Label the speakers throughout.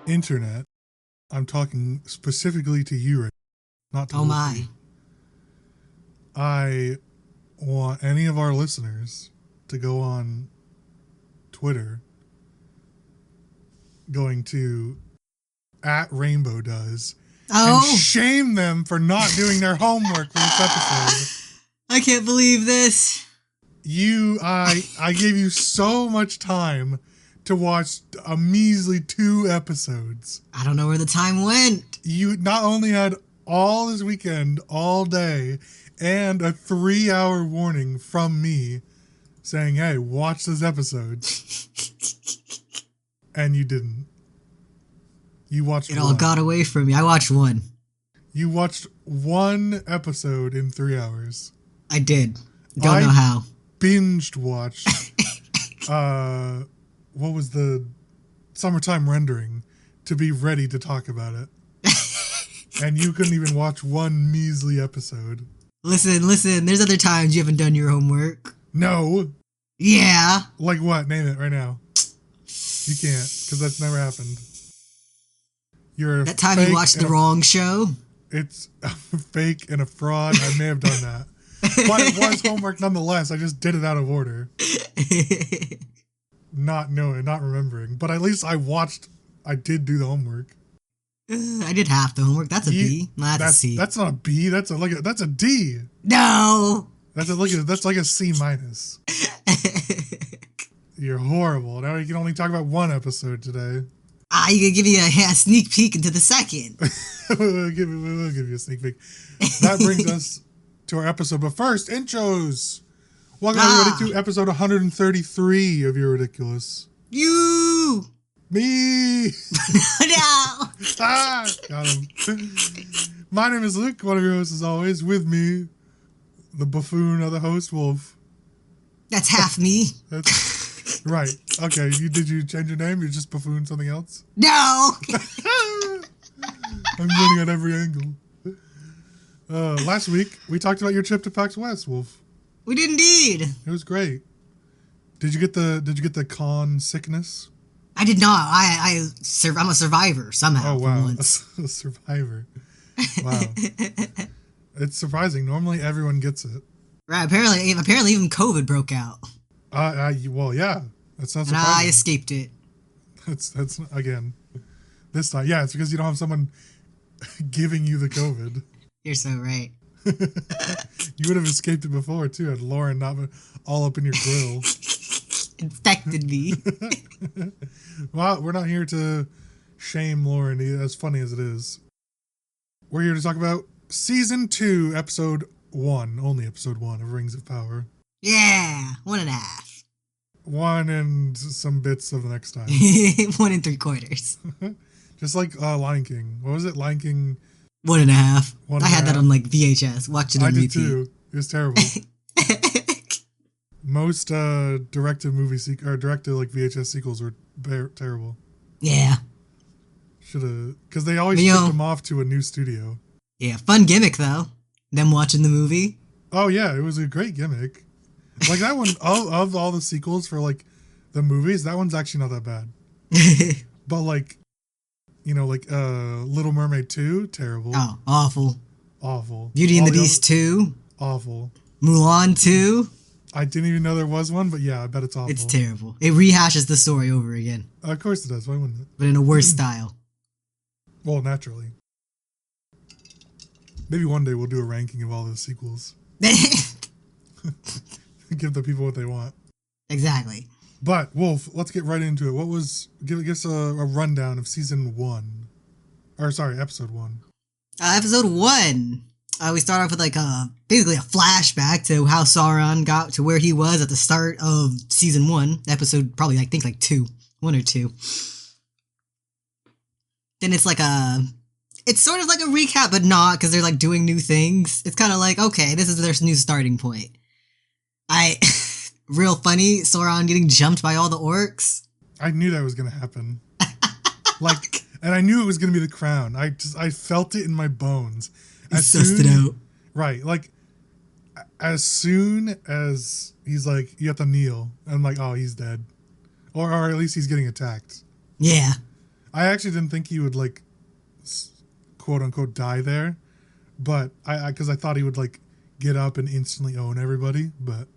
Speaker 1: Internet. I'm talking specifically to Youre, not to
Speaker 2: Oh
Speaker 1: Wolfie.
Speaker 2: my.
Speaker 1: I want any of our listeners to go on Twitter, going to @RainbowDoes, and
Speaker 2: Oh,
Speaker 1: shame them for not doing their homework for this episode.
Speaker 2: I can't believe this.
Speaker 1: I gave you so much time to watch a measly 2 episodes.
Speaker 2: I don't know where the time went.
Speaker 1: You not only had all this weekend, all day, and a 3-hour warning from me saying, hey, watch this episode. And you didn't. You watched
Speaker 2: It all got away from me. I watched one.
Speaker 1: You watched 1 episode in 3 hours.
Speaker 2: I did. Don't know how.
Speaker 1: Binged watched what was the summertime rendering to be ready to talk about it. And you couldn't even watch 1 measly episode.
Speaker 2: Listen. There's other times you haven't done your homework.
Speaker 1: No.
Speaker 2: Yeah.
Speaker 1: Like what? Name it right now. You can't, because that's never happened. You're
Speaker 2: That time you watched the wrong show.
Speaker 1: It's a fake and a fraud. I may have done that. But it was homework nonetheless. I just did it out of order. Not knowing, not remembering. But at least I did do the homework.
Speaker 2: I did half the homework. That's a B. No, that's a C.
Speaker 1: That's not a B. That's a D.
Speaker 2: No.
Speaker 1: That's like a C minus. You're horrible. Now you can only talk about 1 episode today.
Speaker 2: You can give me a sneak peek into the second.
Speaker 1: we'll give you a sneak peek. That brings us to our episode. But first, intros. Welcome everybody to episode 133 of You're Ridiculous.
Speaker 2: You.
Speaker 1: Me.
Speaker 2: No.
Speaker 1: Got him. My name is Luke, one of your hosts as always. With me, the buffoon of the host, Wolf.
Speaker 2: That's half me.
Speaker 1: That's right. Okay, did you change your name? You're just buffoon something else?
Speaker 2: No.
Speaker 1: I'm winning at every angle. Last week, we talked about your trip to PAX West, Wolf.
Speaker 2: We did indeed.
Speaker 1: It was great. Did you get the con sickness?
Speaker 2: I did not. I'm a survivor somehow.
Speaker 1: Oh wow,
Speaker 2: For once.
Speaker 1: a survivor. Wow, it's surprising. Normally, everyone gets it.
Speaker 2: Right. Apparently, even COVID broke out.
Speaker 1: Well, yeah. That's not
Speaker 2: and
Speaker 1: surprising.
Speaker 2: I escaped it.
Speaker 1: That's again. This time, yeah, it's because you don't have someone giving you the COVID.
Speaker 2: You're so right.
Speaker 1: You would have escaped it before too, had Lauren not been all up in your grill.
Speaker 2: Infected me.
Speaker 1: Well, we're not here to shame Lauren, as funny as it is. We're here to talk about Season 2, Episode 1, only Episode 1 of Rings of Power.
Speaker 2: Yeah, 1.5.
Speaker 1: 1 and some bits of the next time.
Speaker 2: 1 3/4.
Speaker 1: Just like Lion King. What was it? Lion King...
Speaker 2: 1.5. I had that on like VHS. Watched it on repeat.
Speaker 1: I did too. It was terrible. Most direct to like VHS sequels were terrible.
Speaker 2: Yeah.
Speaker 1: Should've, because they always shipped them off to a new studio.
Speaker 2: Yeah, fun gimmick though. Them watching the movie.
Speaker 1: Oh yeah, it was a great gimmick. Like that one, of all the sequels for like the movies, that one's actually not that bad. But like, Little Mermaid 2, terrible.
Speaker 2: Oh, awful.
Speaker 1: Awful.
Speaker 2: Beauty and the Beast 2.
Speaker 1: Awful.
Speaker 2: Mulan 2.
Speaker 1: I didn't even know there was one, but yeah, I bet it's awful.
Speaker 2: It's terrible. It rehashes the story over again.
Speaker 1: Of course it does. Why wouldn't it?
Speaker 2: But in a worse style.
Speaker 1: Well, naturally. Maybe one day we'll do a ranking of all the sequels. Give the people what they want.
Speaker 2: Exactly.
Speaker 1: But, Wolf, let's get right into it. Give us a rundown of Season 1. Or, sorry, Episode 1.
Speaker 2: Episode 1. We start off with basically a flashback to how Sauron got to where he was at the start of Season 1. Episode probably, I think, 2. 1 or 2. Then it's it's sort of like a recap, but not, because they're doing new things. It's kind of okay, this is their new starting point. Real funny, Sauron getting jumped by all the orcs.
Speaker 1: I knew that was going to happen. And I knew it was going to be the crown. I felt it in my bones.
Speaker 2: He sussed it out.
Speaker 1: Right. Like, as soon as he's like, you have to kneel, I'm like, oh, he's dead. Or at least he's getting attacked.
Speaker 2: Yeah.
Speaker 1: I actually didn't think he would, like, quote unquote, die there. But because I thought he would, like, get up and instantly own everybody. But.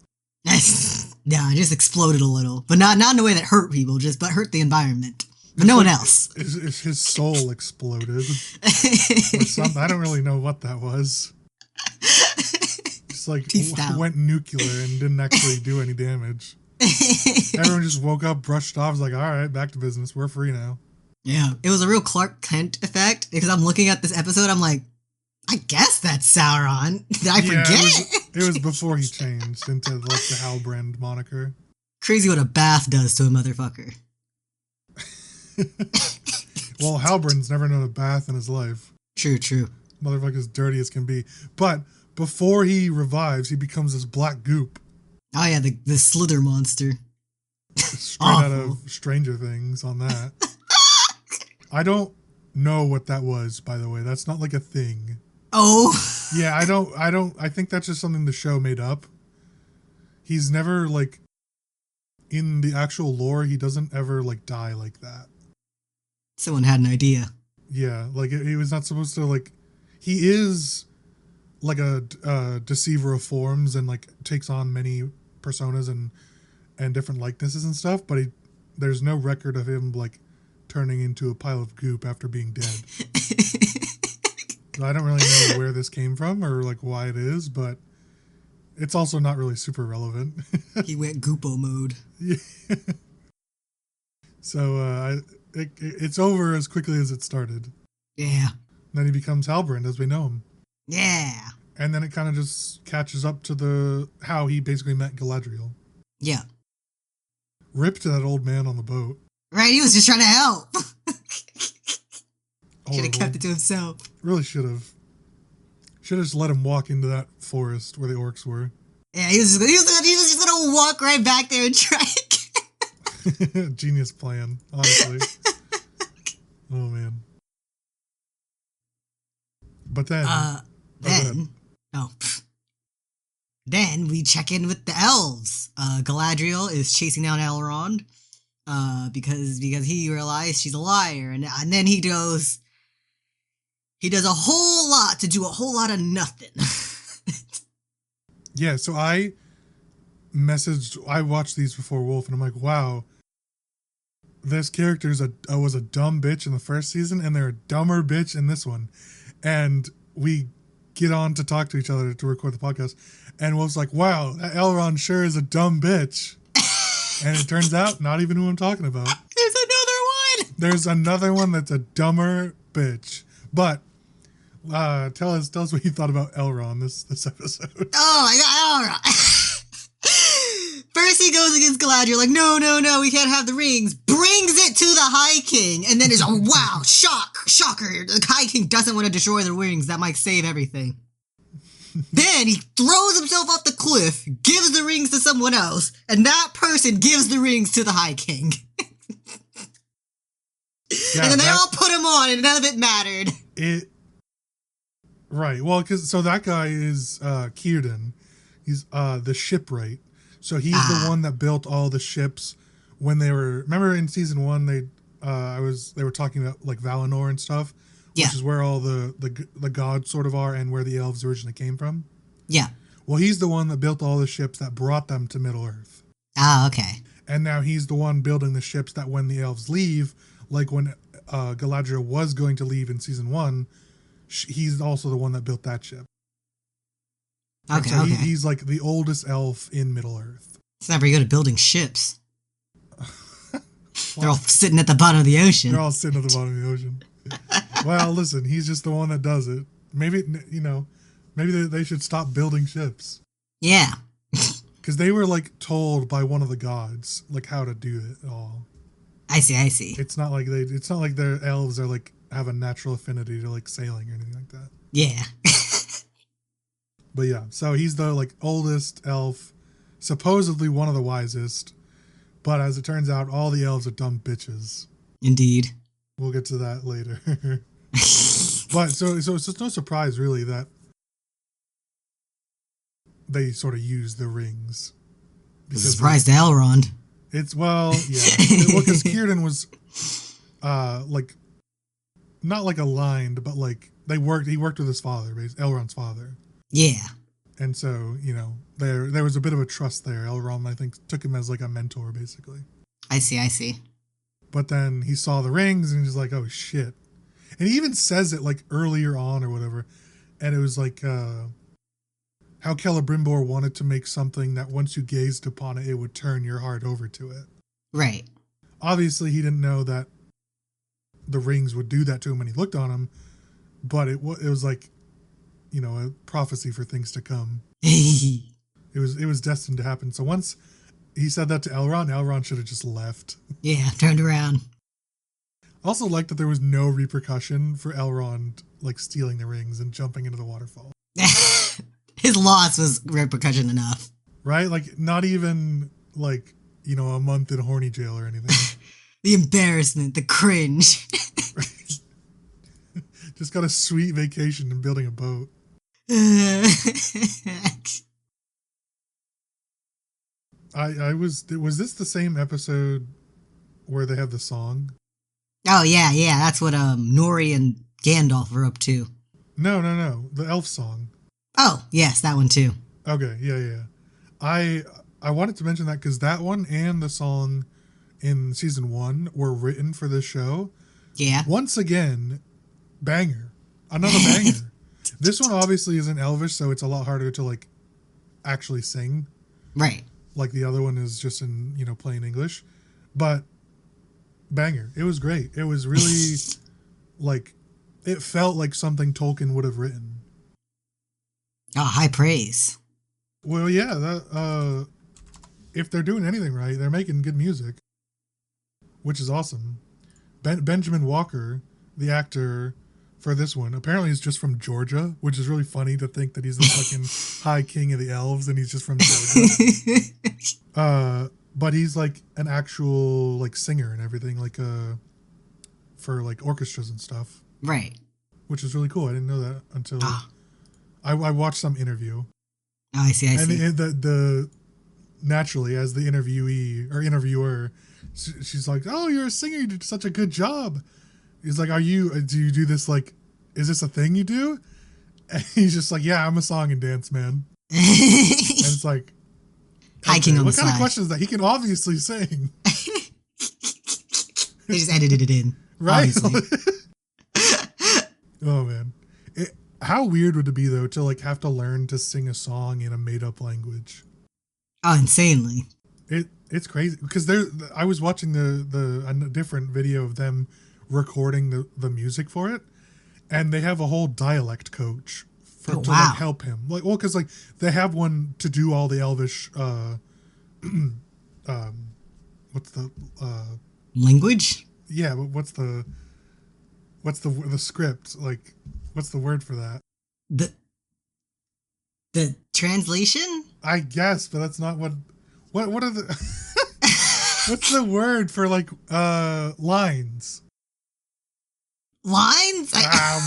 Speaker 2: Yeah, it just exploded a little. But not in a way that hurt people, but hurt the environment. But no one else.
Speaker 1: His soul exploded. Or something. I don't really know what that was. Just like went nuclear and didn't actually do any damage. Everyone just woke up, brushed off, was like, all right, back to business. We're free now.
Speaker 2: Yeah. It was a real Clark Kent effect because I'm looking at this episode, I'm like, I guess that's Sauron. Did I forget?
Speaker 1: It was before he changed into like the Halbrand moniker. Crazy
Speaker 2: what a bath does to a motherfucker.
Speaker 1: Well, Halbrand's never known a bath in his life.
Speaker 2: True.
Speaker 1: Motherfucker's dirty as can be. But before he revives, he becomes this black goop.
Speaker 2: Oh yeah, the slither monster.
Speaker 1: Straight out of Stranger Things on that. I don't know what that was, by the way. That's not like a thing.
Speaker 2: Oh.
Speaker 1: Yeah, I think that's just something the show made up. He's never, like, in the actual lore, he doesn't ever, like, die like that.
Speaker 2: Someone had an idea.
Speaker 1: Yeah, like, he was not supposed to, like, he is, like, a deceiver of forms and, like, takes on many personas and different likenesses and stuff, but there's no record of him, like, turning into a pile of goop after being dead. I don't really know where this came from or like why it is, but it's also not really super relevant.
Speaker 2: He went goopo mode.
Speaker 1: Yeah. So it's over as quickly as it started.
Speaker 2: Yeah.
Speaker 1: Then he becomes Halbrand as we know him.
Speaker 2: Yeah.
Speaker 1: And then it kind of just catches up to how he basically met Galadriel.
Speaker 2: Yeah.
Speaker 1: Rip to that old man on the boat.
Speaker 2: Right, he was just trying to help. Should have kept it to himself.
Speaker 1: Really should have. Should have just let him walk into that forest where the orcs were.
Speaker 2: Yeah, he was just gonna walk right back there and try again.
Speaker 1: Genius plan, honestly. Oh man. But then.
Speaker 2: Then we check in with the elves. Galadriel is chasing down Elrond. Because he realized she's a liar, and then he does a whole lot to do a whole lot of nothing.
Speaker 1: Yeah, so I watched these before Wolf, and I'm like, wow, this character was a dumb bitch in the first season, and they're a dumber bitch in this one. And we get on to talk to each other to record the podcast, and Wolf's like, wow, that Elrond sure is a dumb bitch. And it turns out, not even who I'm talking about.
Speaker 2: There's another one.
Speaker 1: There's another one that's a dumber bitch. But tell us what you thought about Elrond this episode.
Speaker 2: Oh my god, Elrond! First he goes against Galadriel, like, no, we can't have the rings. Brings it to the High King, and then is wow, shocker. The High King doesn't want to destroy the rings. That might save everything. Then he throws himself off the cliff, gives the rings to someone else, and that person gives the rings to the High King. Yeah, and then they all put him on, and none of it mattered.
Speaker 1: Right. Well, so that guy is Círdan. He's the shipwright. So he's the one that built all the ships when they were. Remember in season 1, they were talking about like Valinor and stuff. Which is where all the gods sort of are and where the elves originally came from. Yeah. Well, he's the one that built all the ships that brought them to Middle-earth.
Speaker 2: Okay.
Speaker 1: And now he's the one building the ships that when the elves leave, like when Galadriel was going to leave in season 1, he's also the one that built that ship.
Speaker 2: Okay,
Speaker 1: so he's like the oldest elf in Middle-earth.
Speaker 2: He's not very good at building ships. They're all sitting at the bottom of the ocean.
Speaker 1: They're all sitting at the bottom of the ocean. Well, listen, he's just the one that does it. Maybe, maybe they should stop building ships.
Speaker 2: Yeah.
Speaker 1: Because they were, like, told by one of the gods, like, how to do it all.
Speaker 2: I see.
Speaker 1: It's not like their elves are, like, have a natural affinity to, like, sailing or anything like that.
Speaker 2: Yeah.
Speaker 1: But yeah, so he's the, like, oldest elf, supposedly one of the wisest. But as it turns out, all the elves are dumb bitches.
Speaker 2: Indeed.
Speaker 1: We'll get to that later. But so it's just no surprise really that they sort of use the rings.
Speaker 2: Surprise to Elrond.
Speaker 1: It's well, yeah. Well, because Círdan was like not like aligned, but like he worked with his father, Elrond's father.
Speaker 2: Yeah.
Speaker 1: And so, you know, there was a bit of a trust there. Elrond, I think, took him as like a mentor, basically.
Speaker 2: I see.
Speaker 1: But then he saw the rings and he's like, oh shit. And he even says it like earlier on or whatever. And it was like how Celebrimbor wanted to make something that once you gazed upon it, it would turn your heart over to it.
Speaker 2: Right.
Speaker 1: Obviously, he didn't know that the rings would do that to him when he looked on them. But it was like, you know, a prophecy for things to come. It was destined to happen. So once he said that to Elrond should have just left. Yeah,
Speaker 2: turned around.
Speaker 1: Also like that there was no repercussion for Elrond like stealing the rings and jumping into the waterfall.
Speaker 2: His loss was repercussion enough.
Speaker 1: Right? Like not even like, you know, a month in horny jail or anything.
Speaker 2: The embarrassment, the cringe.
Speaker 1: Just got a sweet vacation and building a boat. Was this the same episode where they have the song?
Speaker 2: Oh yeah, that's what Nori and Gandalf are up to.
Speaker 1: No, the elf song.
Speaker 2: Oh, yes, that one too.
Speaker 1: Okay, yeah. I wanted to mention that because that one and the song in season 1 were written for this show.
Speaker 2: Yeah.
Speaker 1: Once again, banger. Another banger. This one obviously isn't Elvish, so it's a lot harder to like actually sing.
Speaker 2: Right.
Speaker 1: Like the other one is just in, you know, plain English. But banger. It was great. It was really like, it felt like something Tolkien would have written.
Speaker 2: Oh, high praise.
Speaker 1: Well, yeah, that if they're doing anything right, they're making good music, which is awesome. Benjamin Walker, the actor for this one, apparently is just from Georgia, which is really funny to think that he's the fucking High King of the Elves and he's just from Georgia. But he's like an actual like singer and everything, like for like orchestras and stuff.
Speaker 2: Right.
Speaker 1: Which is really cool. I didn't know that until I watched some interview.
Speaker 2: Oh, I see.
Speaker 1: And the naturally, as the interviewee or interviewer, she's like, "Oh, you're a singer. You did such a good job." He's like, do you do this, like, is this a thing you do? And he's just like, yeah, I'm a song and dance man. And it's like,
Speaker 2: High King on
Speaker 1: what
Speaker 2: the
Speaker 1: kind
Speaker 2: side.
Speaker 1: of question is that? He can obviously sing.
Speaker 2: They just edited it in.
Speaker 1: Right? Oh, man. How weird would it be, though, to, like, have to learn to sing a song in a made-up language?
Speaker 2: Oh, insanely.
Speaker 1: It's crazy. Because I was watching a different video of them recording the music for it, and they have a whole dialect coach to like help him, like, well, because like they have one to do all the Elvish what's the
Speaker 2: language,
Speaker 1: yeah, but what's the script, like, what's the word for that,
Speaker 2: the translation, I
Speaker 1: guess, but that's not what are the what's the word for like lines?
Speaker 2: Lines?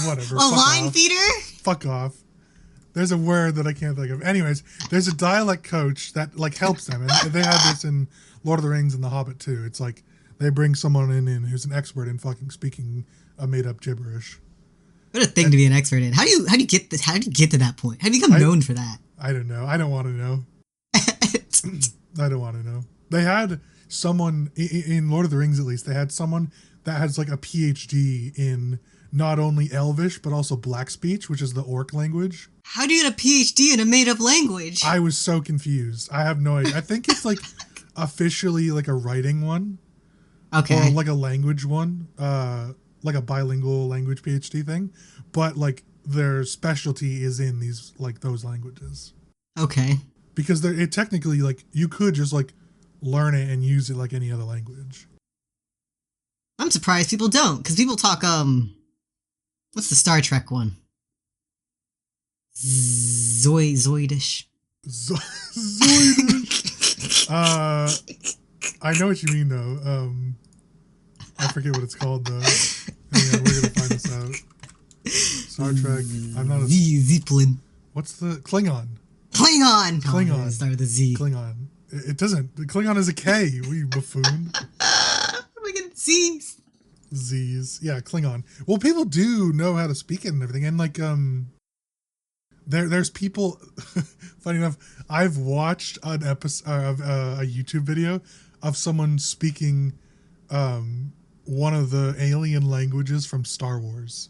Speaker 1: Whatever.
Speaker 2: A line feeder?
Speaker 1: Fuck off. There's a word that I can't think of. Anyways, there's a dialect coach that like helps them, and they have this in Lord of the Rings and The Hobbit too. It's like they bring someone in who's an expert in fucking speaking a made up gibberish.
Speaker 2: What a thing to be an expert in. How do you get this? How did you get to that point? How do you become known for that?
Speaker 1: I don't know. I don't want to know. I don't want to know. They had someone in Lord of the Rings, at least. They had someone that has like a PhD in not only Elvish but also Black speech, which is the orc language.
Speaker 2: How do you get a PhD in a made-up language?
Speaker 1: I was so confused. I have no idea. I think it's like officially like a writing one.
Speaker 2: Okay.
Speaker 1: Or like a language one. Like a bilingual language PhD thing. But like their specialty is in these, like, those languages.
Speaker 2: Okay.
Speaker 1: Because it technically, like, you could just like learn it and use it like any other language.
Speaker 2: I'm surprised people don't, because people talk, what's the Star Trek one? Zoidish.
Speaker 1: Zoidish. I know what you mean, though. I forget what it's called though. Hang on, we're gonna find this out. Star Trek. I'm not a
Speaker 2: Zeppelin.
Speaker 1: What's the Klingon?
Speaker 2: Klingon.
Speaker 1: Klingon.
Speaker 2: Oh, start with a Z.
Speaker 1: Klingon. It doesn't. The Klingon is a K. You buffoon.
Speaker 2: Look at Z's.
Speaker 1: Z's. Yeah, Klingon. Well, people do know how to speak it and everything, and like there's people. Funny enough, I've watched an episode of a YouTube video of someone speaking one of the alien languages from Star Wars.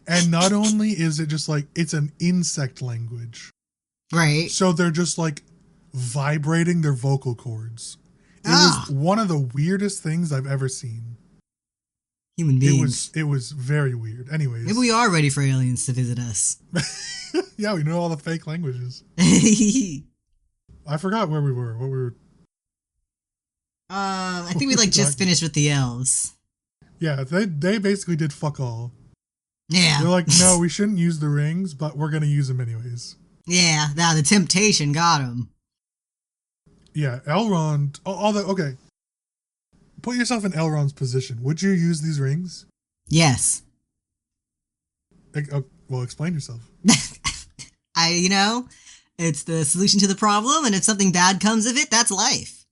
Speaker 1: And not only is it just like, it's an insect language.
Speaker 2: Right.
Speaker 1: So they're just like vibrating their vocal cords. It was one of the weirdest things I've ever seen.
Speaker 2: Human beings.
Speaker 1: It was very weird. Anyways.
Speaker 2: Maybe we are ready for aliens to visit us.
Speaker 1: Yeah, we know all the fake languages. I forgot where we were. What we were.
Speaker 2: I think we just finished with the elves.
Speaker 1: Yeah, they basically did fuck all.
Speaker 2: Yeah.
Speaker 1: They're like, no, we shouldn't use the rings, but we're gonna use them anyways.
Speaker 2: Yeah, now the temptation got him.
Speaker 1: Yeah, Elrond. Okay. Put yourself in Elrond's position. Would you use these rings?
Speaker 2: Yes.
Speaker 1: Well, explain yourself.
Speaker 2: It's the solution to the problem, and if something bad comes of it, that's life.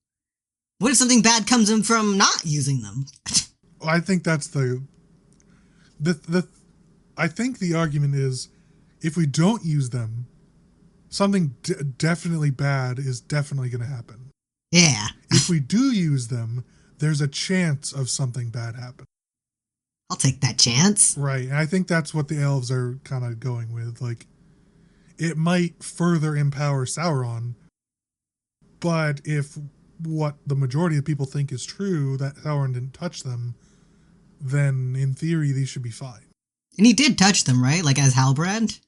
Speaker 2: What if something bad comes from not using them?
Speaker 1: I think that's I think the argument is, if we don't use them, something definitely bad is definitely going to happen.
Speaker 2: Yeah.
Speaker 1: If we do use them, there's a chance of something bad happening.
Speaker 2: I'll take that chance.
Speaker 1: Right, and I think that's what the elves are kind of going with. Like, it might further empower Sauron, but if what the majority of people think is true, that Sauron didn't touch them, then in theory these should be fine.
Speaker 2: And he did touch them, right? Like as Halbrand?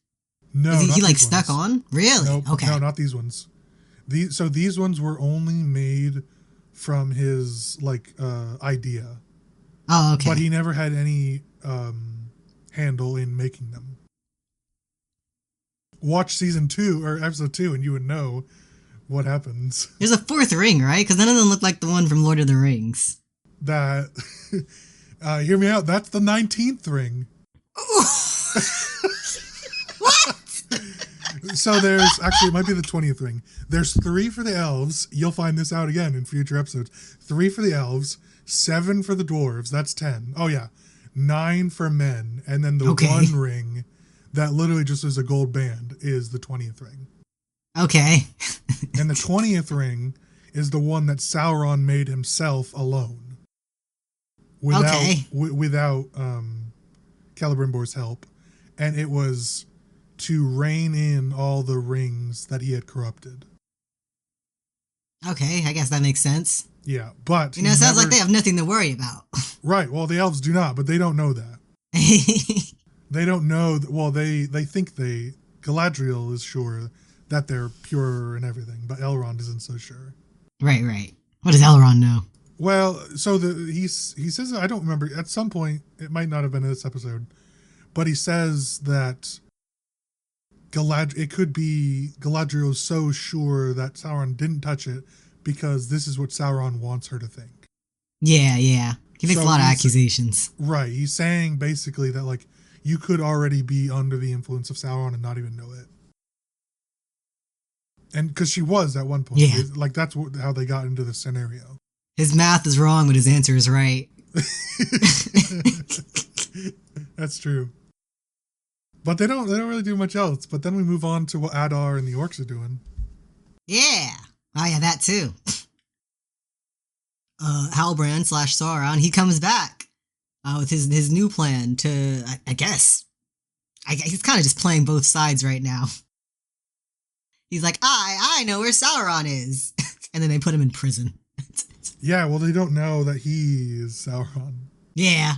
Speaker 1: No,
Speaker 2: he stuck on? Really?
Speaker 1: Nope,
Speaker 2: okay.
Speaker 1: No, not these ones. These ones were only made from his idea.
Speaker 2: Oh, okay.
Speaker 1: But he never had any handle in making them. Watch season 2 or episode 2 and you would know what happens.
Speaker 2: There's a fourth ring, right? Because none of them look like the one from Lord of the Rings.
Speaker 1: That, hear me out, that's the 19th ring.
Speaker 2: What?
Speaker 1: So there's, actually, it might be the 20th ring. There's 3 for the elves. You'll find this out again in future episodes. 3 for the elves, 7 for the dwarves. That's 10. Oh, yeah. 9 for men. And then the one ring that literally just is a gold band is the 20th ring.
Speaker 2: Okay.
Speaker 1: And the 20th ring is the one that Sauron made himself alone. Without Celebrimbor's help. And it was to rein in all the rings that he had corrupted.
Speaker 2: Okay, I guess that makes sense.
Speaker 1: Yeah, but...
Speaker 2: it sounds like they have nothing to worry about.
Speaker 1: Right, well, the elves do not, but they don't know that. They don't know... they think Galadriel is sure that they're pure and everything, but Elrond isn't so sure.
Speaker 2: Right. What does Elrond know?
Speaker 1: Well, so he says, I don't remember, at some point, it might not have been in this episode, but he says that it could be Galadriel is so sure that Sauron didn't touch it because this is what Sauron wants her to think. Yeah.
Speaker 2: He makes a lot of accusations.
Speaker 1: Right. He's saying basically that you could already be under the influence of Sauron and not even know it. And because she was at one point.
Speaker 2: Yeah.
Speaker 1: That's how they got into the scenario.
Speaker 2: His math is wrong, but his answer is right.
Speaker 1: That's true. But they don't really do much else. But then we move on to what Adar and the orcs are doing.
Speaker 2: Yeah. Oh yeah, that too. Halbrand / Sauron, he comes back with his new plan to, I guess he's kind of just playing both sides right now. He's like, I know where Sauron is. And then they put him in prison.
Speaker 1: Yeah, well, they don't know that he is Sauron.
Speaker 2: Yeah.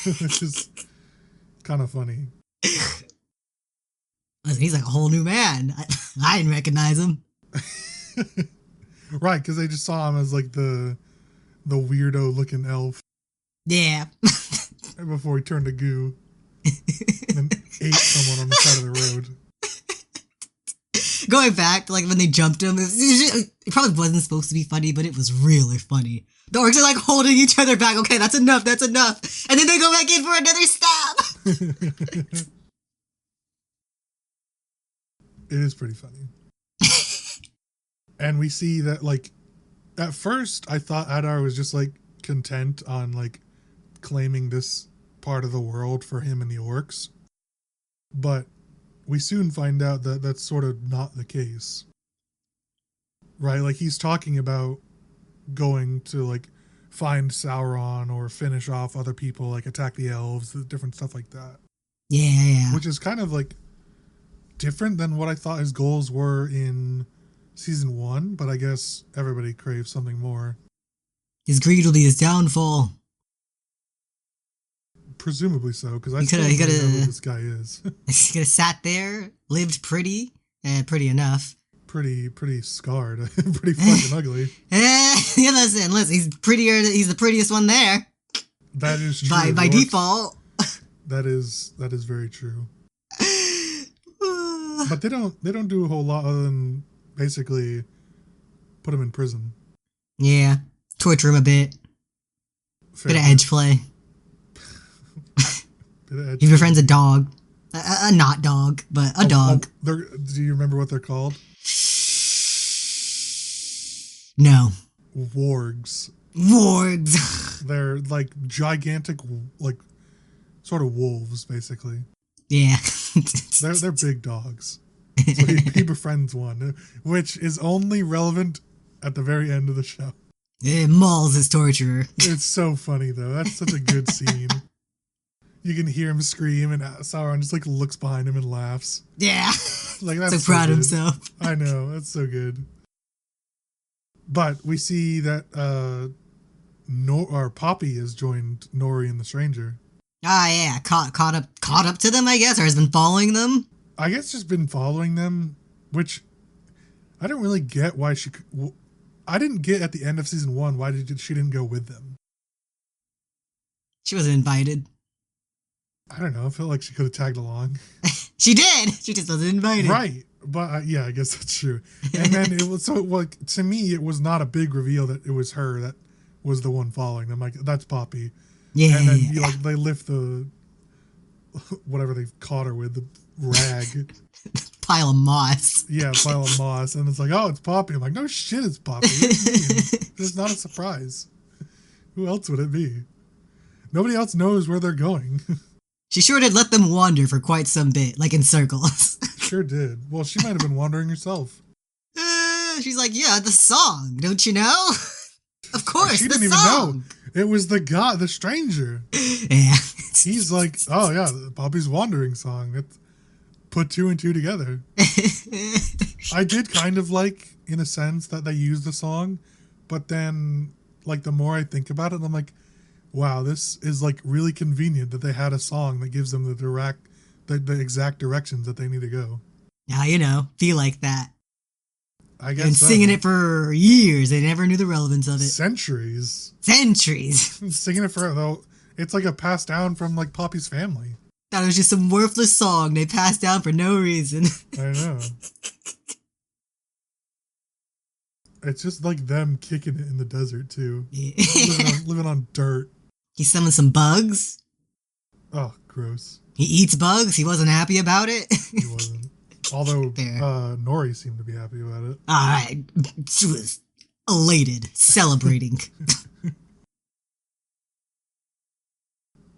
Speaker 1: Which is kind of funny.
Speaker 2: Listen, he's like a whole new man. I didn't recognize him.
Speaker 1: Right, because they just saw him as the weirdo looking elf.
Speaker 2: Yeah.
Speaker 1: Before he turned to goo. And ate someone on the side of the road.
Speaker 2: Going back to like when they jumped him, it probably wasn't supposed to be funny, but it was really funny. The orcs are like holding each other back. Okay, that's enough. That's enough. And then they go back in for another stab.
Speaker 1: It is pretty funny. And we see that, like, at first I thought Adar was just like content on like claiming this part of the world for him and the orcs. But we soon find out that that's sort of not the case. Right? Like, he's talking about going to like find Sauron or finish off other people, like attack the elves, different stuff like that.
Speaker 2: Yeah.
Speaker 1: Which is kind of like different than what I thought his goals were in season 1, but I guess everybody craves something more.
Speaker 2: His greed will be his downfall.
Speaker 1: Presumably so, because I still don't know who this guy is.
Speaker 2: He could have sat there, lived pretty enough.
Speaker 1: Pretty scarred, pretty fucking ugly.
Speaker 2: Yeah, listen, he's prettier. He's the prettiest one there.
Speaker 1: That is true.
Speaker 2: By default.
Speaker 1: That is very true. But they don't do a whole lot other than basically put him in prison.
Speaker 2: Yeah, torture him a bit.
Speaker 1: Fair
Speaker 2: Bit of edge play. He befriends a dog. A not dog, but a dog.
Speaker 1: Do you remember what they're called?
Speaker 2: No.
Speaker 1: Wargs. They're like gigantic, like sort of wolves, basically.
Speaker 2: Yeah.
Speaker 1: They're big dogs. So he befriends one, which is only relevant at the very end of the show.
Speaker 2: It mauls his torturer.
Speaker 1: It's so funny though. That's such a good scene. You can hear him scream, and Sauron just like looks behind him and laughs.
Speaker 2: Yeah.
Speaker 1: Like, that's
Speaker 2: so proud
Speaker 1: good.
Speaker 2: of himself.
Speaker 1: I know, that's so good. But we see that Poppy has joined Nori and the Stranger.
Speaker 2: Ah, yeah, caught up to them, I guess, or has been following them.
Speaker 1: I guess just been following them, which I don't really get why she. I didn't get at the end of season 1 why she didn't go with them.
Speaker 2: She wasn't invited.
Speaker 1: I don't know. I feel like she could have tagged along.
Speaker 2: She did. She just wasn't invited.
Speaker 1: Right. But yeah, I guess that's true. And then it was to me, it was not a big reveal that it was her that was the one following them. Like, that's Poppy.
Speaker 2: Yeah.
Speaker 1: And then they lift the whatever they caught her with, the rag.
Speaker 2: Pile of moss.
Speaker 1: Yeah, pile of moss. And it's like, oh, it's Poppy. I'm like, no shit, it's Poppy. It's not a surprise. Who else would it be? Nobody else knows where they're going.
Speaker 2: She sure did let them wander for quite some bit, like in circles.
Speaker 1: Sure did. Well, she might have been wandering herself.
Speaker 2: She's like, yeah, the song, don't you know? Of course,
Speaker 1: she didn't even know. It was the guy, the stranger.
Speaker 2: Yeah.
Speaker 1: He's like, oh yeah, Poppy's wandering song. It's put 2 and 2 together. I did kind of like, in a sense, that they used the song, but then, like, the more I think about it, I'm like, wow, this is like really convenient that they had a song that gives them the exact directions that they need to go.
Speaker 2: Now, feel like that.
Speaker 1: I guess.
Speaker 2: And singing it for years. They never knew the relevance of it.
Speaker 1: Centuries.
Speaker 2: Singing
Speaker 1: it for, though, it's like a passed down from like Poppy's family.
Speaker 2: That was just some worthless song they passed down for no reason.
Speaker 1: I know. It's just like them kicking it in the desert too. Yeah. living on dirt.
Speaker 2: He summoned some bugs.
Speaker 1: Oh, gross.
Speaker 2: He eats bugs. He wasn't happy about it.
Speaker 1: He wasn't. Although Nori seemed to be happy about it.
Speaker 2: Alright. She was elated, celebrating.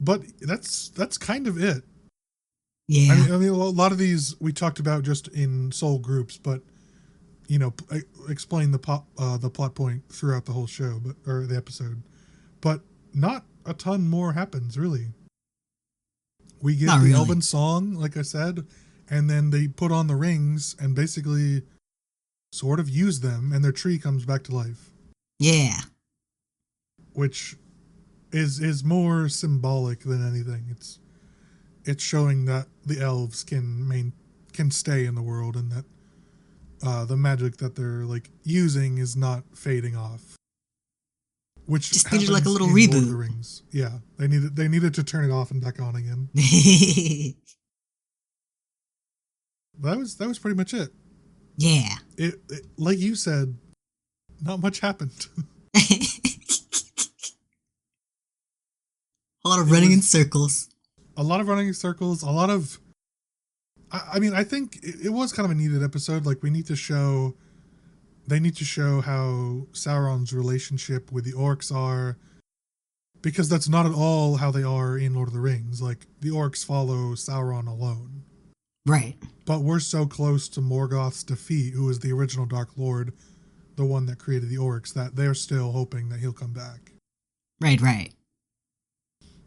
Speaker 1: But that's kind of it.
Speaker 2: Yeah.
Speaker 1: I mean, a lot of these we talked about just in soul groups, but explain the plot point throughout the whole show, or the episode. But not a ton more happens, really. We get the Elven song, like I said, and then they put on the rings and basically sort of use them, and their tree comes back to life.
Speaker 2: Yeah.
Speaker 1: Which is more symbolic than anything. It's showing that the elves can stay in the world, and that the magic that they're like using is not fading off. Which
Speaker 2: just needed like a little
Speaker 1: reboot.
Speaker 2: Lord
Speaker 1: of the Rings. Yeah, they needed to turn it off and back on again. That was pretty much it.
Speaker 2: Yeah.
Speaker 1: It like you said, not much happened.
Speaker 2: A lot of running in circles.
Speaker 1: A lot of running in circles. A lot of. I mean, I think it was kind of a needed episode. Like, they need to show how Sauron's relationship with the orcs are, because that's not at all how they are in Lord of the Rings. Like, the orcs follow Sauron alone.
Speaker 2: Right.
Speaker 1: But we're so close to Morgoth's defeat, who is the original Dark Lord, the one that created the orcs, that they're still hoping that he'll come back.
Speaker 2: Right.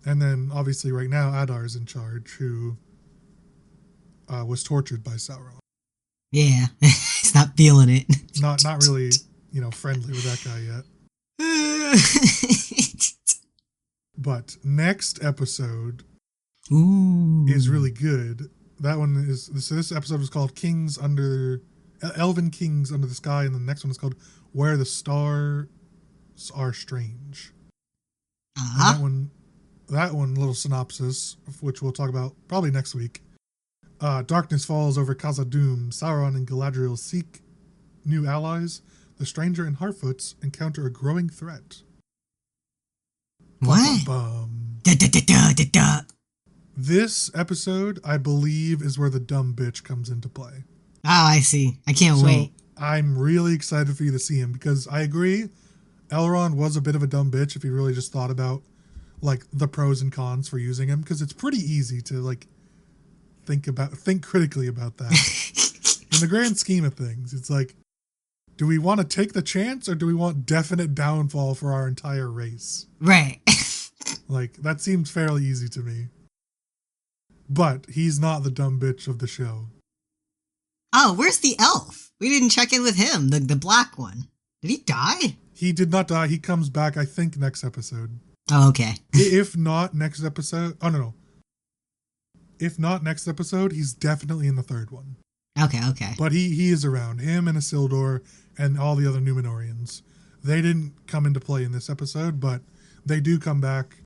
Speaker 1: And then, obviously, right now, Adar's in charge, who was tortured by Sauron.
Speaker 2: Yeah. He's not feeling it.
Speaker 1: Not really, friendly with that guy yet. But next episode is really good. That one is, so this episode was called Elven Kings Under the Sky, and the next one is called Where the Stars Are Strange.
Speaker 2: Uh-huh.
Speaker 1: That one, little synopsis, which we'll talk about probably next week. Darkness falls over Khazad-dûm. Sauron and Galadriel seek new allies. The stranger and harfoots encounter a growing threat.
Speaker 2: What?
Speaker 1: This episode, I believe, is where the dumb bitch comes into play.
Speaker 2: Oh, I see. I can't wait.
Speaker 1: I'm really excited for you to see him, because I agree, Elrond was a bit of a dumb bitch if you really just thought about, like, the pros and cons for using him, because it's pretty easy to, like, think critically about that. In the grand scheme of things, it's like, do we want to take the chance, or do we want definite downfall for our entire race?
Speaker 2: Right.
Speaker 1: Like, that seems fairly easy to me. But he's not the dumb bitch of the show.
Speaker 2: Oh, where's the elf? We didn't check in with him, the black one. Did he die?
Speaker 1: He did not die. He comes back, I think, next episode.
Speaker 2: Oh, okay.
Speaker 1: If not next episode... Oh, no. If not next episode, he's definitely in the third one.
Speaker 2: Okay.
Speaker 1: But he is around. Him and Isildur and all the other Númenóreans. They didn't come into play in this episode, but they do come back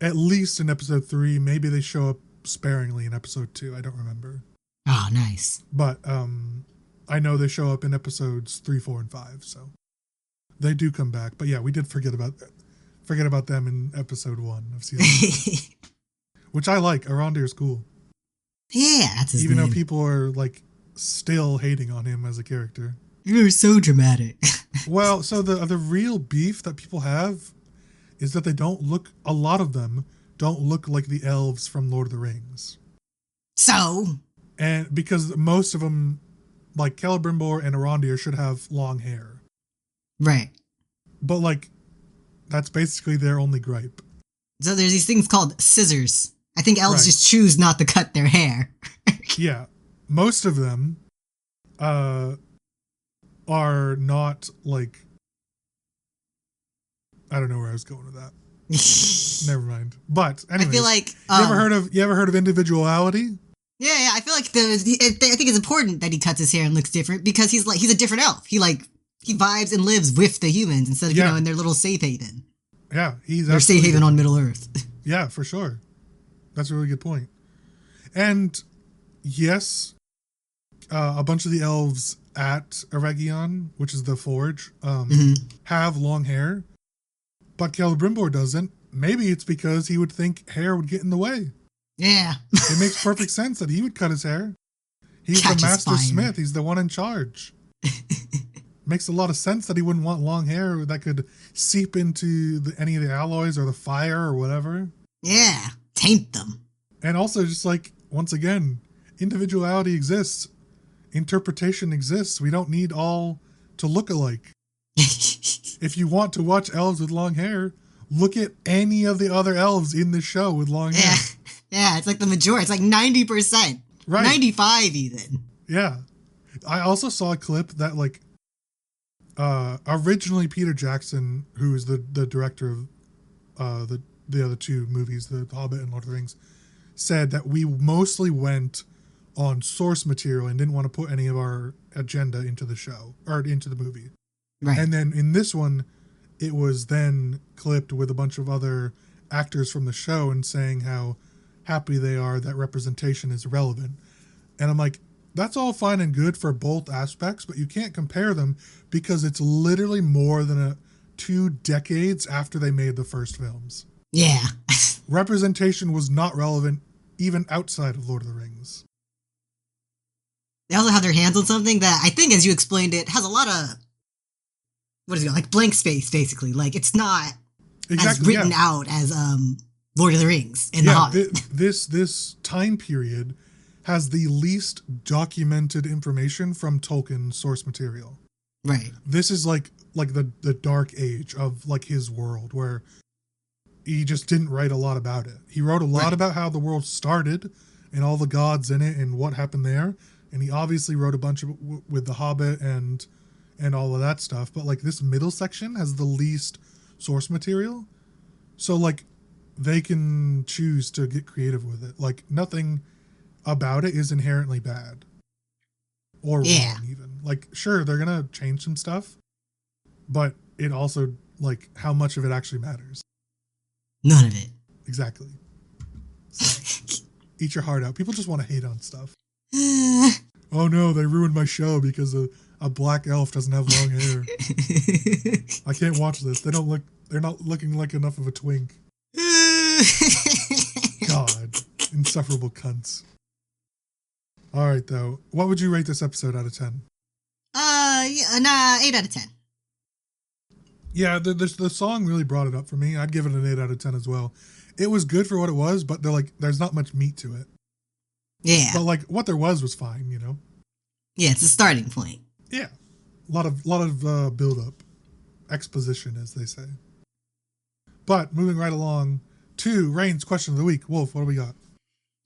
Speaker 1: at least in episode 3. Maybe they show up sparingly in episode 2. I don't remember.
Speaker 2: Oh, nice.
Speaker 1: But I know they show up in episodes 3, 4, and 5, so they do come back. But yeah, we did forget about them in episode 1 of season 1. Which I like. Arondir's cool.
Speaker 2: Yeah, that's his name.
Speaker 1: Even though people are, like, still hating on him as a character.
Speaker 2: You're so dramatic.
Speaker 1: Well, so the real beef that people have is that a lot of them don't look like the elves from Lord of the Rings.
Speaker 2: So?
Speaker 1: And because most of them, like Celebrimbor and Arondir, should have long hair.
Speaker 2: Right.
Speaker 1: But, like, that's basically their only gripe.
Speaker 2: So there's these things called scissors. I think elves just choose not to cut their hair.
Speaker 1: Yeah. Most of them are not, like... I don't know where I was going with that. Never mind. But anyways,
Speaker 2: I feel like
Speaker 1: you ever heard of individuality?
Speaker 2: Yeah. I feel like I think it's important that he cuts his hair and looks different, because he's a different elf. He vibes and lives with the humans instead of in their little safe haven.
Speaker 1: Yeah, he's
Speaker 2: their safe haven on Middle Earth.
Speaker 1: Yeah, for sure. That's a really good point. And yes, a bunch of the elves at Eregion, which is the forge, have long hair. But Celebrimbor doesn't. Maybe it's because he would think hair would get in the way.
Speaker 2: Yeah.
Speaker 1: It makes perfect sense that he would cut his hair. He's the master smith. He's the one in charge. Makes a lot of sense that he wouldn't want long hair that could seep into any of the alloys or the fire or whatever.
Speaker 2: Yeah. Taint them.
Speaker 1: And also, just like, once again, individuality exists. Interpretation exists. We don't need all to look alike. If you want to watch elves with long hair, look at any of the other elves in the show with long hair.
Speaker 2: Yeah, it's like the majority. It's like 90%. Right. 95 even.
Speaker 1: Yeah. I also saw a clip that, like, originally Peter Jackson, who is the director of the other two movies, The Hobbit and Lord of the Rings, said that we mostly went on source material and didn't want to put any of our agenda into the show, or into the movie.
Speaker 2: Right.
Speaker 1: And then in this one, it was then clipped with a bunch of other actors from the show and saying how happy they are that representation is relevant. And I'm like, that's all fine and good for both aspects, but you can't compare them because it's literally more than 2 decades after they made the first films.
Speaker 2: Yeah.
Speaker 1: Representation was not relevant even outside of Lord of the Rings.
Speaker 2: They also have their hands on something that I think, as you explained it, has a lot of, what is it, like blank space, basically. Like, it's not as written out as Lord of the Rings and The Hobbit.
Speaker 1: This time period has the least documented information from Tolkien's source material.
Speaker 2: Right.
Speaker 1: This is like the dark age of like his world, where he just didn't write a lot about it. He wrote a lot about how the world started and all the gods in it and what happened there. And he obviously wrote a bunch of with The Hobbit and all of that stuff. But like this middle section has the least source material. So like they can choose to get creative with it. Like nothing about it is inherently bad or wrong even. Like sure, they're going to change some stuff, but it also like how much of it actually matters.
Speaker 2: None of it.
Speaker 1: Exactly. So, eat your heart out. People just want to hate on stuff. Oh no, they ruined my show because a black elf doesn't have long hair. I can't watch this. They're not looking like enough of a twink. God, insufferable cunts. All right, though. What would you rate this episode out of 10?
Speaker 2: 8 out of 10.
Speaker 1: Yeah, the song really brought it up for me. I'd give it an 8 out of 10 as well. It was good for what it was, but there's not much meat to it.
Speaker 2: Yeah.
Speaker 1: But like what there was fine, you know?
Speaker 2: Yeah, it's a starting point.
Speaker 1: Yeah. A lot of build up. Exposition, as they say. But moving right along to Rain's question of the week. Wolf, what do we got?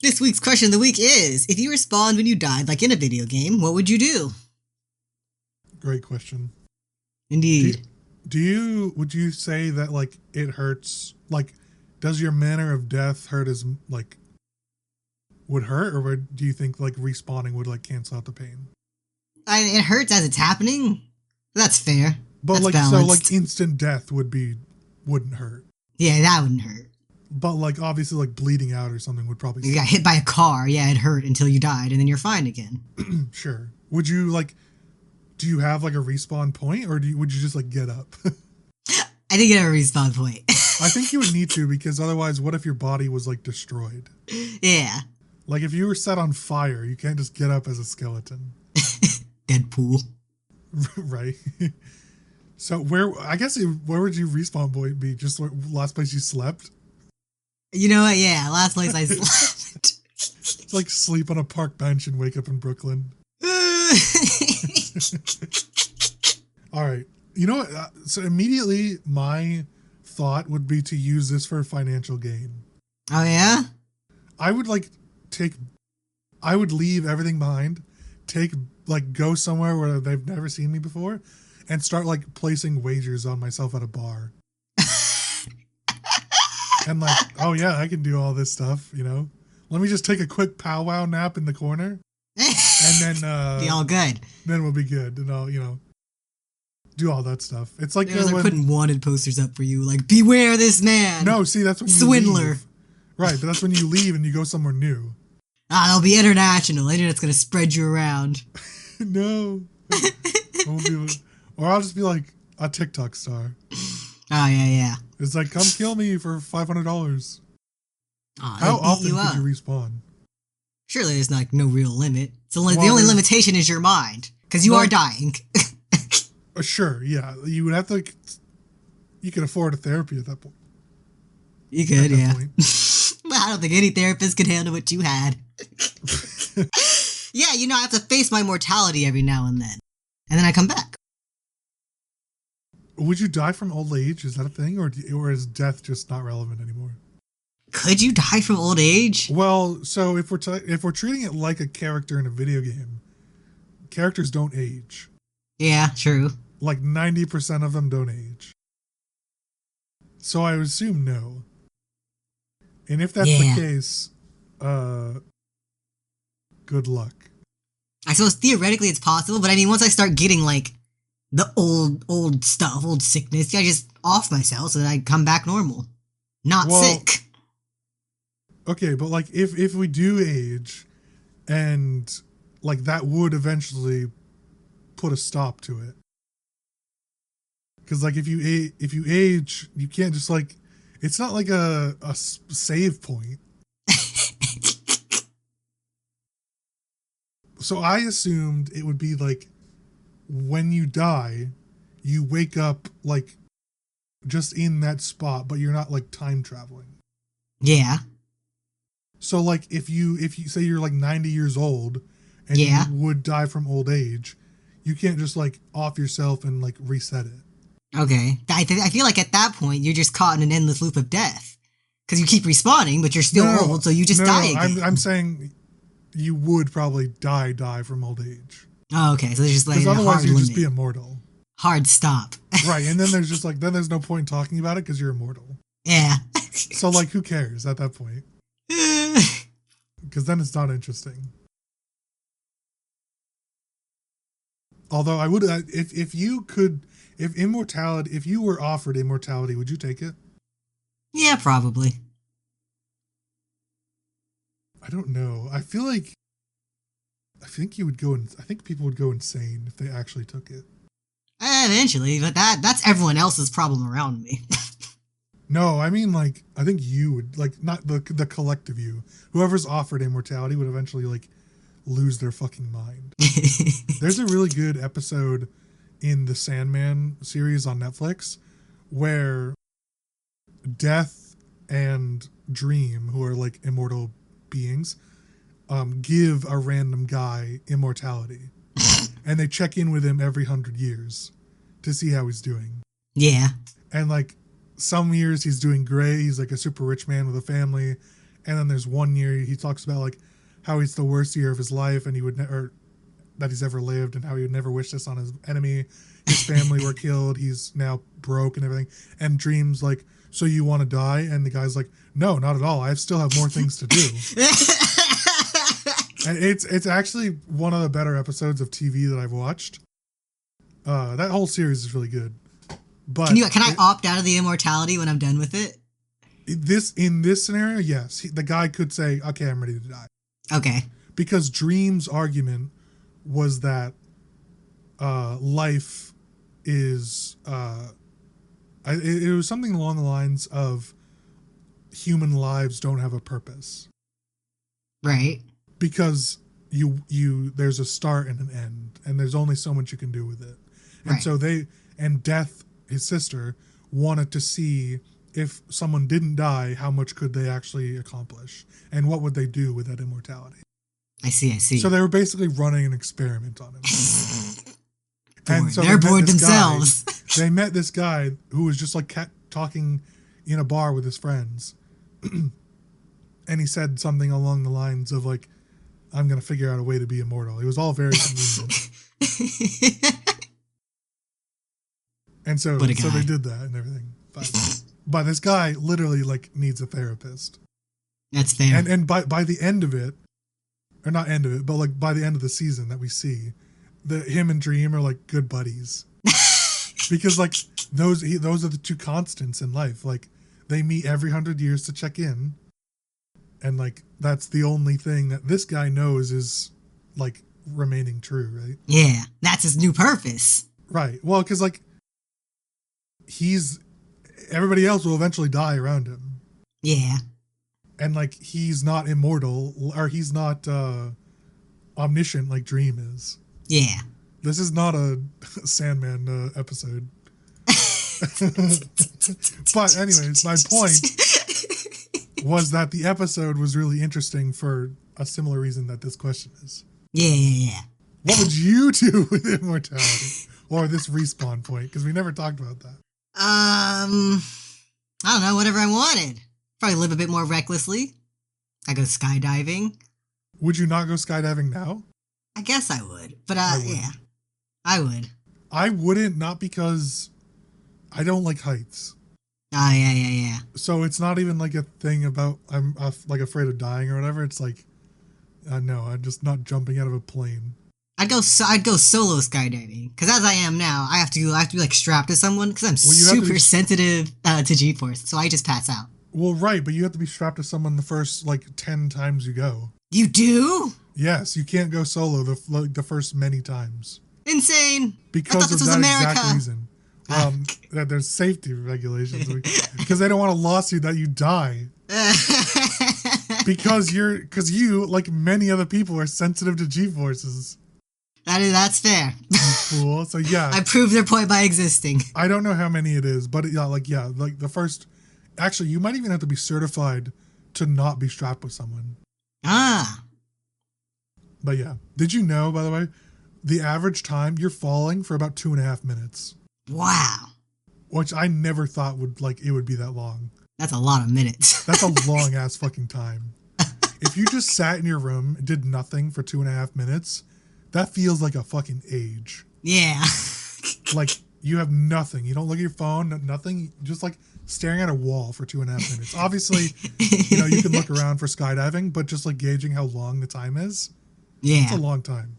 Speaker 2: This week's question of the week is, if you respawned when you died, like in a video game, what would you do?
Speaker 1: Great question.
Speaker 2: Indeed.
Speaker 1: Would you say that like it hurts? Like, does your manner of death hurt as like would hurt, or do you think like respawning would like cancel out the pain?
Speaker 2: It hurts as it's happening. That's fair.
Speaker 1: But
Speaker 2: that's
Speaker 1: like
Speaker 2: balanced.
Speaker 1: So like instant death wouldn't hurt.
Speaker 2: Yeah, that wouldn't hurt.
Speaker 1: But like obviously like bleeding out or something would probably.
Speaker 2: You got hit by a car. Yeah, it hurt until you died, and then you're fine again.
Speaker 1: Sure. Would you like? Do you have like a respawn point, or would you just like get up?
Speaker 2: I think you have a respawn point.
Speaker 1: I think you would need to, because otherwise, what if your body was like destroyed?
Speaker 2: Yeah.
Speaker 1: Like if you were set on fire, you can't just get up as a skeleton.
Speaker 2: Deadpool.
Speaker 1: Right. So where would your respawn point be? Just last place you slept?
Speaker 2: You know what? Yeah, last place I slept.
Speaker 1: It's like sleep on a park bench and wake up in Brooklyn. All right. You know what? So immediately my thought would be to use this for financial gain.
Speaker 2: Oh, yeah?
Speaker 1: I would leave everything behind, go somewhere where they've never seen me before, and start like placing wagers on myself at a bar. And like, oh yeah, I can do all this stuff, you know? Let me just take a quick powwow nap in the corner. And then
Speaker 2: be all good.
Speaker 1: Then we'll be good, and I'll, do all that stuff. It's like
Speaker 2: they're putting wanted posters up for you, like beware this man.
Speaker 1: No, see, that's when you
Speaker 2: swindler.
Speaker 1: Leave. Right, but that's when you leave and you go somewhere new.
Speaker 2: It'll be international. Internet's gonna spread you around.
Speaker 1: No, or I'll just be like a TikTok star.
Speaker 2: Oh yeah.
Speaker 1: It's like, come kill me for $500. How often could you respawn?
Speaker 2: Surely there's like no real limit. The only limitation is your mind, because you are dying.
Speaker 1: Sure, yeah. You would have to. You could afford a therapy at that point.
Speaker 2: You could, yeah. Well, I don't think any therapist could handle what you had. Yeah, I have to face my mortality every now and then I come back.
Speaker 1: Would you die from old age? Is that a thing, or is death just not relevant anymore?
Speaker 2: Could you die from old age?
Speaker 1: Well, so if we're treating it like a character in a video game, characters don't age.
Speaker 2: Yeah, true.
Speaker 1: Like 90% of them don't age. So I would assume no. And if that's the case, good luck.
Speaker 2: I suppose theoretically it's possible, but I mean, once I start getting like the old stuff, old sickness, I just off myself so that I come back normal. Not sick.
Speaker 1: Okay, but like if we do age and like that would eventually put a stop to it. Because like if you age, you can't just like, it's not like a save point. So I assumed it would be like when you die, you wake up like just in that spot, but you're not like time traveling.
Speaker 2: Yeah.
Speaker 1: So like if you say you're like 90 years old and you would die from old age, you can't just like off yourself and like reset it.
Speaker 2: Okay. I feel like at that point you're just caught in an endless loop of death because you keep respawning, but you're still old, so you just die again.
Speaker 1: I'm saying you would probably die from old age.
Speaker 2: Oh, okay. So there's just like
Speaker 1: because
Speaker 2: a
Speaker 1: otherwise
Speaker 2: hard
Speaker 1: you'd
Speaker 2: limit.
Speaker 1: just be immortal.
Speaker 2: Hard stop.
Speaker 1: Right, and then there's just like there's no point talking about it because you're immortal.
Speaker 2: Yeah.
Speaker 1: So like, who cares at that point? Because then it's not interesting. Although I would, if you were offered immortality, would you take it?
Speaker 2: Yeah, probably.
Speaker 1: I don't know. I think people would go insane if they actually took it.
Speaker 2: Eventually, but that's everyone else's problem around me.
Speaker 1: No, I mean, like, I think you would, like, not the collective you. Whoever's offered immortality would eventually, like, lose their fucking mind. There's a really good episode in the Sandman series on Netflix where Death and Dream, who are, like, immortal beings, give a random guy immortality. And they check in with him every 100 years to see how he's doing.
Speaker 2: Yeah.
Speaker 1: And, like, some years he's doing great. He's like a super rich man with a family. And then there's one year he talks about like how it's the worst year of his life and he would never, that he's ever lived, and how he would never wish this on his enemy. His family were killed. He's now broke and everything. And Dream's like, so you want to die? And the guy's like, no, not at all. I still have more things to do. And it's actually one of the better episodes of TV that I've watched. That whole series is really good. But
Speaker 2: can I opt out of the immortality when I'm done with it?
Speaker 1: In this scenario, yes. The guy could say, okay, I'm ready to die.
Speaker 2: Okay.
Speaker 1: Because Dream's argument was that life is... it was something along the lines of human lives don't have a purpose.
Speaker 2: Right.
Speaker 1: Because there's a start and an end, and there's only so much you can do with it. And
Speaker 2: right.
Speaker 1: So Death, his sister, wanted to see if someone didn't die, how much could they actually accomplish? And what would they do with that immortality?
Speaker 2: I see.
Speaker 1: So they were basically running an experiment on him. And so
Speaker 2: they're bored themselves.
Speaker 1: They met this guy who was just like talking in a bar with his friends. And he said something along the lines of like, I'm going to figure out a way to be immortal. It was all very convenient. And so they did that and everything. But this guy literally like needs a therapist.
Speaker 2: That's fair.
Speaker 1: And by the end of it, or not end of it, but like by the end of the season that we see, him and Dream are like good buddies. Because like those are the two constants in life. Like they meet every 100 years to check in. And like that's the only thing that this guy knows is like remaining true, right?
Speaker 2: Yeah, that's his new purpose.
Speaker 1: Right. Well, because like everybody else will eventually die around him.
Speaker 2: Yeah.
Speaker 1: And like he's not immortal, or he's not omniscient like Dream is.
Speaker 2: Yeah.
Speaker 1: This is not a Sandman episode. But anyways, my point was that the episode was really interesting for a similar reason that this question is.
Speaker 2: Yeah.
Speaker 1: What would you do with immortality? Or this respawn point? Because we never talked about that.
Speaker 2: I don't know, whatever I wanted. Probably live a bit more recklessly. I go skydiving.
Speaker 1: Would you not go skydiving now?
Speaker 2: I guess I would. But yeah, I would.
Speaker 1: I wouldn't, not because I don't like heights.
Speaker 2: Oh, yeah.
Speaker 1: So it's not even like a thing about I'm like afraid of dying or whatever. It's like, no, I'm just not jumping out of a plane. I'd go
Speaker 2: solo skydiving because as I am now, I have to be like strapped to someone because I'm super sensitive to G-force, so I just pass out.
Speaker 1: Well, right, but you have to be strapped to someone the first like 10 times you go.
Speaker 2: You do?
Speaker 1: Yes, you can't go solo the first many times.
Speaker 2: Insane.
Speaker 1: Because of that exact reason. That there's safety regulations. Because they don't want a lawsuit that you die. Because you, like many other people, are sensitive to G-forces.
Speaker 2: That's fair.
Speaker 1: Cool. So yeah.
Speaker 2: I proved their point by existing.
Speaker 1: I don't know how many it is, but the first. Actually, you might even have to be certified to not be strapped with someone.
Speaker 2: Ah.
Speaker 1: But yeah. Did you know, by the way, the average time you're falling for about 2.5 minutes?
Speaker 2: Wow.
Speaker 1: Which I never thought it would be that long.
Speaker 2: That's a lot of minutes.
Speaker 1: That's a long ass fucking time. If you just sat in your room and did nothing for 2.5 minutes, that feels like a fucking age.
Speaker 2: Yeah.
Speaker 1: Like you have nothing. You don't look at your phone, nothing. Just like staring at a wall for 2.5 minutes. Obviously, you can look around for skydiving, but just like gauging how long the time is.
Speaker 2: Yeah.
Speaker 1: It's a long time.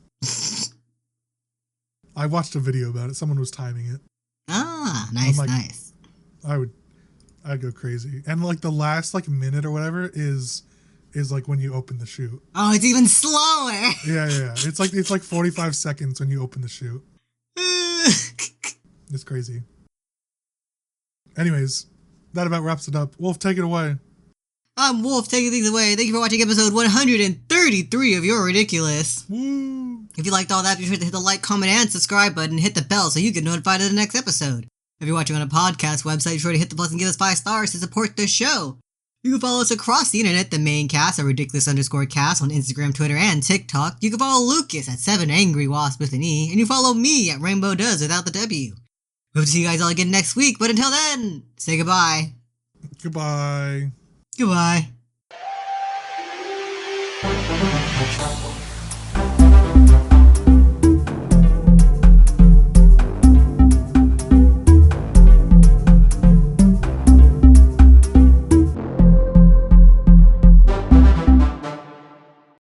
Speaker 1: I watched a video about it. Someone was timing it.
Speaker 2: Ah, nice, nice.
Speaker 1: I'd go crazy. And like the last like minute or whatever is like when you open the chute.
Speaker 2: Oh, it's even slower.
Speaker 1: Yeah. It's like 45 seconds when you open the chute. It's crazy. Anyways, that about wraps it up. Wolf, take it away.
Speaker 2: I'm Wolf, taking things away. Thank you for watching episode 133 of You're Ridiculous.
Speaker 1: Woo!
Speaker 2: If you liked all that, be sure to hit the like, comment, and subscribe button and hit the bell so you get notified of the next episode. If you're watching on a podcast website, be sure to hit the plus and give us 5 stars to support the show. You can follow us across the internet, the main cast at ridiculous_cast on Instagram, Twitter, and TikTok. You can follow Lucas at 7AngryWasp with an E, and you follow me at Rainbow Does without the W. Hope to see you guys all again next week, but until then, say goodbye.
Speaker 1: Goodbye.
Speaker 2: Goodbye.